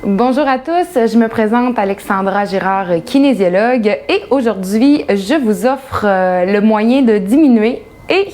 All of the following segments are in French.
Bonjour à tous, je me présente Alexandra Girard, kinésiologue, et aujourd'hui, je vous offre le moyen de diminuer et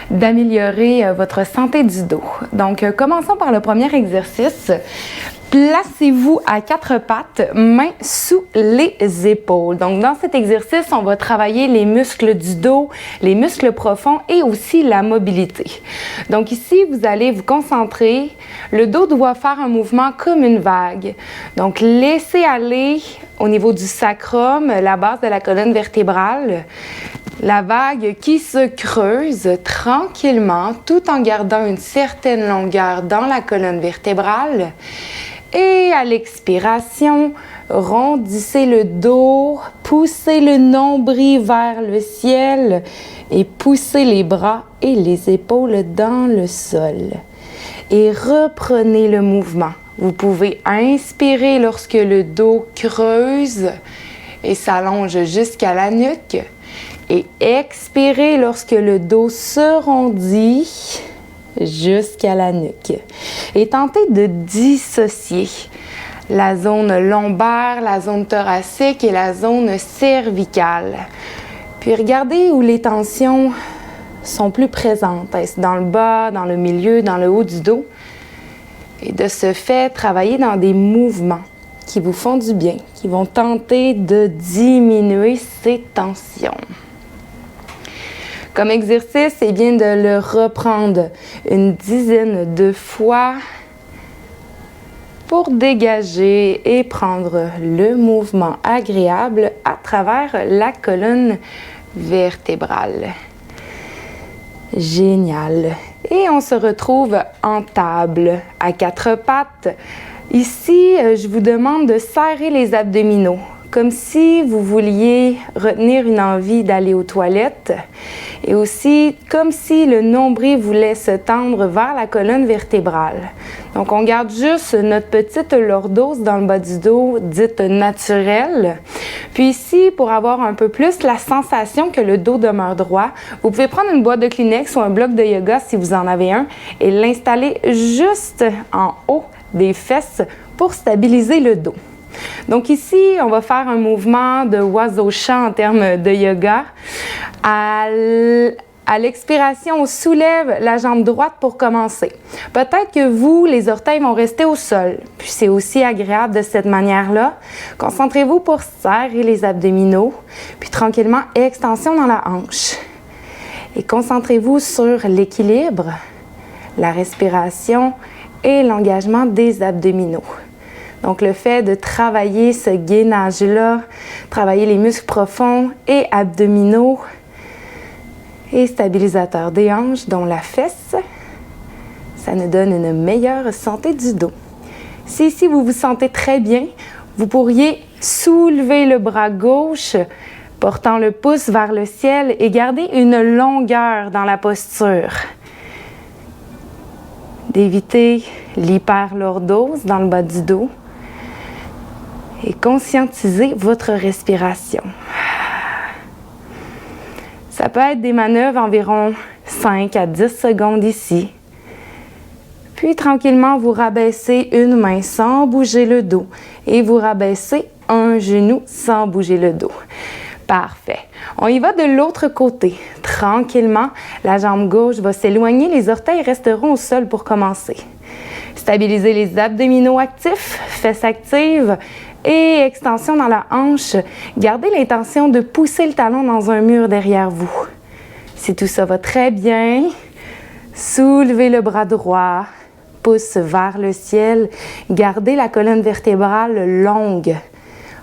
d'améliorer votre santé du dos. Donc, commençons par le premier exercice. Placez-vous à quatre pattes, mains sous les épaules. Donc, dans cet exercice, on va travailler les muscles du dos, les muscles profonds et aussi la mobilité. Donc ici, vous allez vous concentrer. Le dos doit faire un mouvement comme une vague. Donc, laissez aller au niveau du sacrum, la base de la colonne vertébrale, la vague qui se creuse tranquillement tout en gardant une certaine longueur dans la colonne vertébrale. Et à l'expiration, rondissez le dos, poussez le nombril vers le ciel et poussez les bras et les épaules dans le sol. Et reprenez le mouvement. Vous pouvez inspirer lorsque le dos creuse et s'allonge jusqu'à la nuque. Et expirer lorsque le dos se rondit jusqu'à la nuque. Et tentez de dissocier la zone lombaire, la zone thoracique et la zone cervicale. Puis regardez où les tensions sont plus présentes. Est-ce dans le bas, dans le milieu, dans le haut du dos? Et de ce fait, travailler dans des mouvements qui vous font du bien, qui vont tenter de diminuer ces tensions. Comme exercice, c'est bien de le reprendre une dizaine de fois pour dégager et prendre le mouvement agréable à travers la colonne vertébrale. Génial! Et on se retrouve en table, à quatre pattes. Ici, je vous demande de serrer les abdominaux, comme si vous vouliez retenir une envie d'aller aux toilettes. Et aussi, comme si le nombril voulait se tendre vers la colonne vertébrale. Donc, on garde juste notre petite lordose dans le bas du dos, dite naturelle. Puis ici, pour avoir un peu plus la sensation que le dos demeure droit, vous pouvez prendre une boîte de Kleenex ou un bloc de yoga si vous en avez un et l'installer juste en haut des fesses pour stabiliser le dos. Donc ici, on va faire un mouvement de oiseau-chant en termes de yoga. À l'expiration, on soulève la jambe droite pour commencer. Peut-être que vous, les orteils vont rester au sol. Puis c'est aussi agréable de cette manière-là. Concentrez-vous pour serrer les abdominaux. Puis tranquillement, extension dans la hanche. Et concentrez-vous sur l'équilibre, la respiration et l'engagement des abdominaux. Donc, le fait de travailler ce gainage-là, travailler les muscles profonds et abdominaux et stabilisateurs des hanches, dont la fesse, ça nous donne une meilleure santé du dos. Si ici, vous vous sentez très bien, vous pourriez soulever le bras gauche, portant le pouce vers le ciel et garder une longueur dans la posture. D'éviter l'hyperlordose dans le bas du dos. Et conscientiser votre respiration. Ça peut être des manœuvres environ 5 à 10 secondes ici. Puis tranquillement, vous rabaissez une main sans bouger le dos et vous rabaissez un genou sans bouger le dos. Parfait. On y va de l'autre côté. Tranquillement, la jambe gauche va s'éloigner, les orteils resteront au sol pour commencer. Stabilisez les abdominaux actifs, fesses actives et extension dans la hanche. Gardez l'intention de pousser le talon dans un mur derrière vous. Si tout ça va très bien, soulevez le bras droit, pouce vers le ciel. Gardez la colonne vertébrale longue,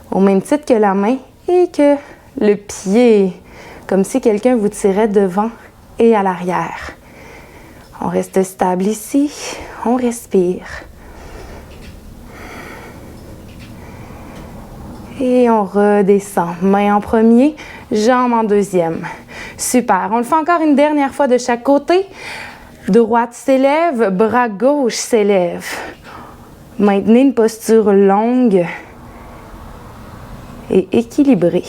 au même titre que la main et que le pied, comme si quelqu'un vous tirait devant et à l'arrière. On reste stable ici, on respire. Et on redescend. Main en premier, jambe en deuxième. Super. On le fait encore une dernière fois de chaque côté. Droite s'élève, bras gauche s'élève. Maintenez une posture longue et équilibrée.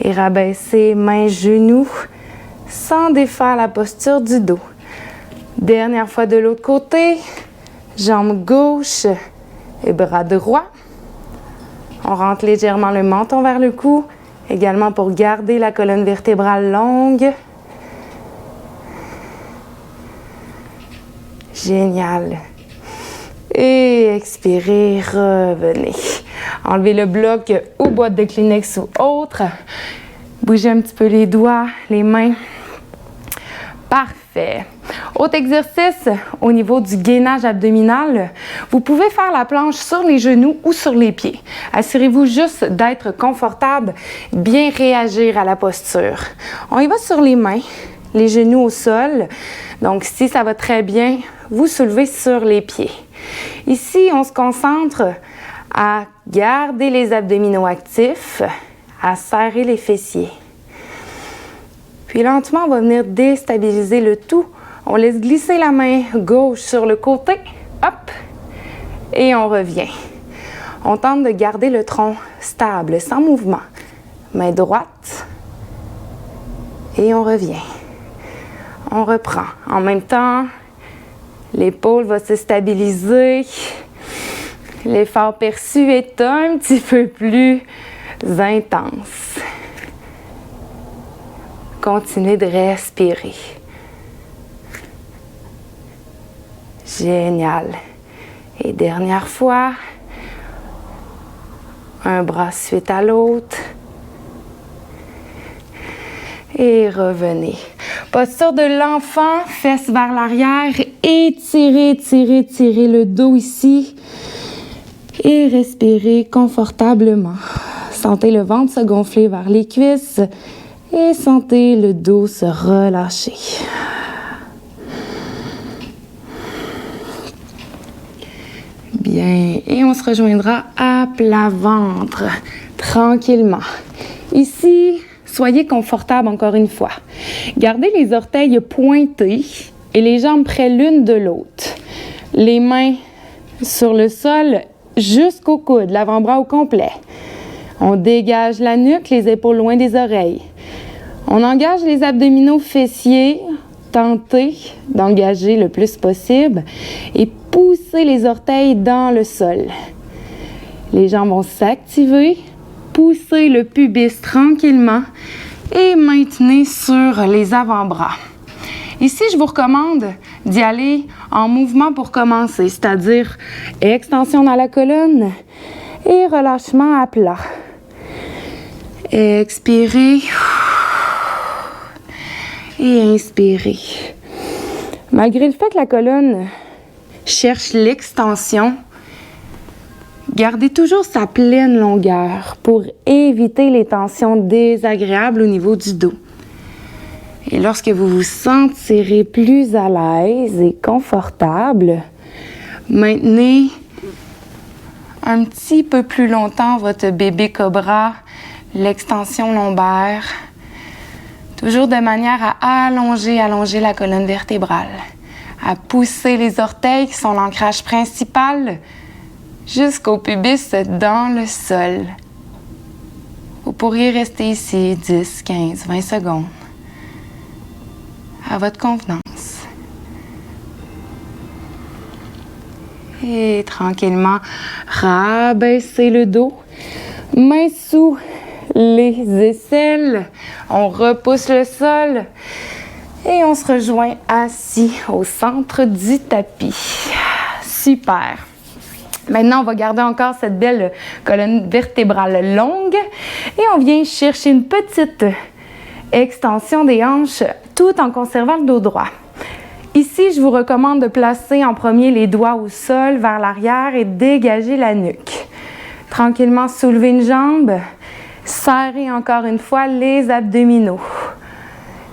Et rabaissez mains, genoux, sans défaire la posture du dos. Dernière fois de l'autre côté, jambe gauche et bras droit. On rentre légèrement le menton vers le cou, également pour garder la colonne vertébrale longue. Génial. Et expirez, revenez. Enlevez le bloc ou boîte de Kleenex ou autre. Bougez un petit peu les doigts, les mains. Parfait. Autre exercice, au niveau du gainage abdominal, vous pouvez faire la planche sur les genoux ou sur les pieds. Assurez-vous juste d'être confortable, bien réagir à la posture. On y va sur les mains, les genoux au sol. Donc, si ça va très bien, vous soulevez sur les pieds. Ici, on se concentre à garder les abdominaux actifs, à serrer les fessiers. Puis lentement, on va venir déstabiliser le tout. On laisse glisser la main gauche sur le côté, hop, et on revient. On tente de garder le tronc stable, sans mouvement. Main droite, et on revient. On reprend. En même temps, l'épaule va se stabiliser. L'effort perçu est un petit peu plus intense. Continuez de respirer. Génial. Et dernière fois, un bras suite à l'autre. Et revenez. Posture de l'enfant, fesses vers l'arrière. Étirez, étirez, étirez le dos ici. Et respirez confortablement. Sentez le ventre se gonfler vers les cuisses. Et sentez le dos se relâcher. Bien, et on se rejoindra à plat ventre, tranquillement. Ici, soyez confortable encore une fois. Gardez les orteils pointés et les jambes près l'une de l'autre. Les mains sur le sol jusqu'au coude, l'avant-bras au complet. On dégage la nuque, les épaules loin des oreilles. On engage les abdominaux fessiers, tentez d'engager le plus possible et poussez les orteils dans le sol. Les jambes vont s'activer, poussez le pubis tranquillement et maintenez sur les avant-bras. Ici, je vous recommande d'y aller en mouvement pour commencer, c'est-à-dire extension dans la colonne et relâchement à plat. Expirez. Et inspirez. Malgré le fait que la colonne cherche l'extension, gardez toujours sa pleine longueur pour éviter les tensions désagréables au niveau du dos. Et lorsque vous vous sentirez plus à l'aise et confortable, maintenez un petit peu plus longtemps votre bébé cobra, l'extension lombaire, toujours de manière à allonger la colonne vertébrale, à pousser les orteils qui sont l'ancrage principal jusqu'au pubis dans le sol. Vous pourriez rester ici 10, 15, 20 secondes à votre convenance. Et tranquillement, rabaissez le dos, mains sous les aisselles, on repousse le sol et on se rejoint assis au centre du tapis. Super! Maintenant, on va garder encore cette belle colonne vertébrale longue et on vient chercher une petite extension des hanches tout en conservant le dos droit. Ici, je vous recommande de placer en premier les doigts au sol vers l'arrière et dégager la nuque. Tranquillement, soulevez une jambe. Serrez encore une fois les abdominaux.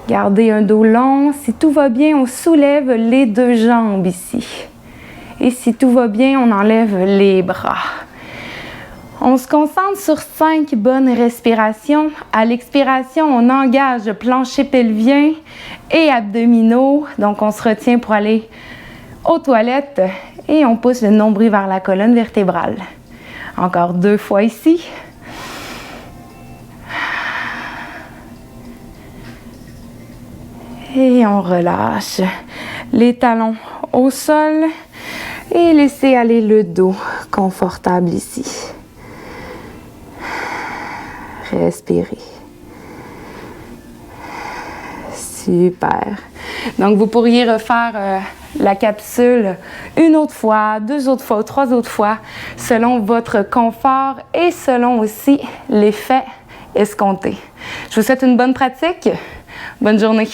Gardez un dos long. Si tout va bien, on soulève les deux jambes ici. Et si tout va bien, on enlève les bras. On se concentre sur 5 bonnes respirations. À l'expiration, on engage plancher pelvien et abdominaux. Donc, on se retient pour aller aux toilettes et on pousse le nombril vers la colonne vertébrale. Encore 2 fois ici. Et on relâche les talons au sol et laissez aller le dos confortable ici. Respirez. Super. Donc, vous pourriez refaire la capsule une autre fois, 2 autres fois ou 3 autres fois, selon votre confort et selon aussi l'effet escompté. Je vous souhaite une bonne pratique. Bonne journée.